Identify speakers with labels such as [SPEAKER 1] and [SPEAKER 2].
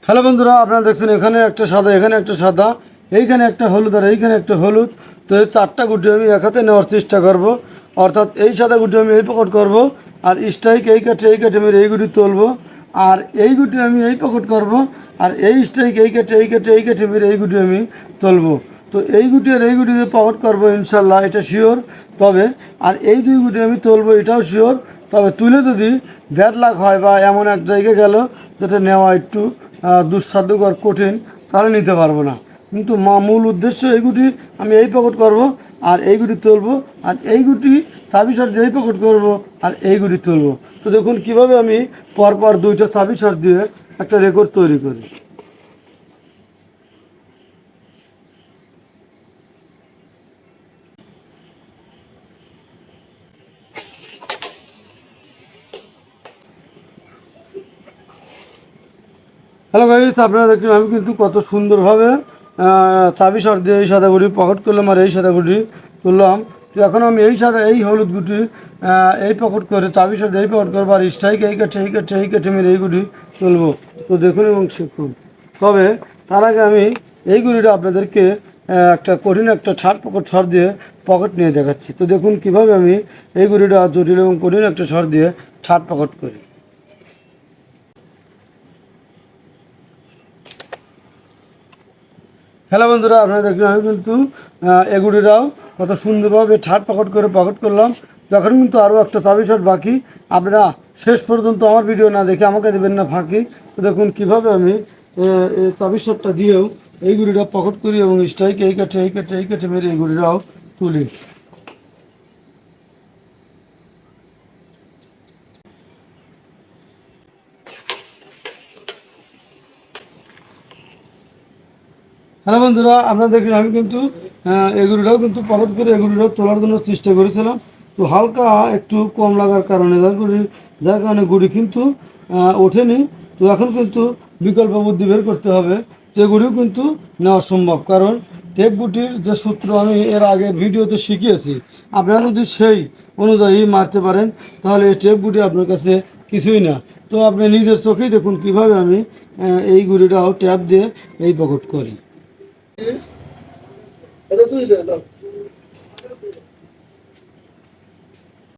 [SPEAKER 1] Hello বন্ধুরা, আপনারা দেখছেন এখানে একটা সাদা, এখানে একটা সাদা, এইখানে একটা হলুদ আর এইখানে একটা হলুদ। তো এই চারটা গুটি আমি এক হাতে নেওয়ার চেষ্টা করব। অর্থাৎ এই সাদা গুটি আমি এই পকেট করব, আর স্ট্রাইক এই কাঠে আমি এই গুটি তুলবো, আর এই গুটি আমি এই পকেট করব, আর এই স্ট্রাইক এই কাঠে মেরে এই গুটি আমি তুলবো। তো এই গুটি আর এই গুটি পকেট করবো ইনশাল্লাহ, এটা শিওর। তবে আর এই দুই গুটি আমি তুলবো, এটাও শিওর। তবে তুলে যদি ব্যাড লাক হয় বা এমন এক জায়গায় গেল যেটা নেওয়া একটু দুঃসাধ্যকর কঠিন, তাহলে নিতে পারবো না। কিন্তু মূল উদ্দেশ্য এই গুটি আমি এই পকেট করব, আর এই গুটি তুলবো, আর এই গুটি চাবি শট দিয়ে এই পকেট করবো, আর এই গুটি তুলবো। তো দেখুন কিভাবে আমি পরপর দুইটা চাবি শট দিয়ে একটা রেকর্ড তৈরি করি। হ্যালো গাইস, আপনারা দেখুন আমি কিন্তু কত সুন্দরভাবে চাবি শট দিয়ে এই সাদা গুটি পকেট করলাম, আর এই সাদা গুটি তুললাম। তো এখন আমি এই হলুদ গুটি এই পকেট করে চাবি শট এই পকেট করবো, আর স্ট্রাইক এই কাঠে মেরে এই গুটি তুলবো। তো দেখুন এবং শিখুন। তবে তার আগে আমি এই গুটিটা আপনাদেরকে একটা কঠিন একটা থার্ড পকেট শট দিয়ে পকেট নিয়ে দেখাচ্ছি। তো দেখুন কিভাবে আমি এই গুটিটা জটিল এবং কঠিন একটা শট দিয়ে থার্ড পকেট করি। হ্যালো বন্ধুরা, আপনারা দেখুন আমি কিন্তু এগুলিরাও কত সুন্দরভাবে থার্ড পকেট করে পকেট করলাম। তখন কিন্তু আরও একটা চাবি শট বাকি। আপনারা শেষ পর্যন্ত আমার ভিডিও না দেখে আমাকে দেবেন না ফাঁকি। তো দেখুন কীভাবে আমি চাবি শটটা দিয়েও এই গুলিটা পকেট করি এবং স্ট্রাইক এই কাঠে মেরে এই গুলিটাও তুলি। হ্যালো বন্ধুরা, আপনারা দেখুন আমি কিন্তু এগুলিটাও কিন্তু পকেট করে এগুলিটাও তোলার জন্য চেষ্টা করেছিলাম। তো হালকা একটু কম লাগার কারণে যার কারণে গুড়ি কিন্তু ওঠেনি। তো এখন কিন্তু বিকল্প বুদ্ধি বের করতে হবে। তো এগুলিও কিন্তু নেওয়া সম্ভব, কারণ টেপ বুটির যে সূত্র আমি এর আগের ভিডিওতে শিখিয়েছি, আপনারা যদি সেই অনুযায়ী মারতে পারেন তাহলে এই টেপ বুটি আপনার কাছে কিছুই না। তো আপনি নিজের চোখেই দেখুন কীভাবে আমি এই গুড়িটাও ট্যাপ দিয়ে এই পকেট করি। এটা তুই দে দাও।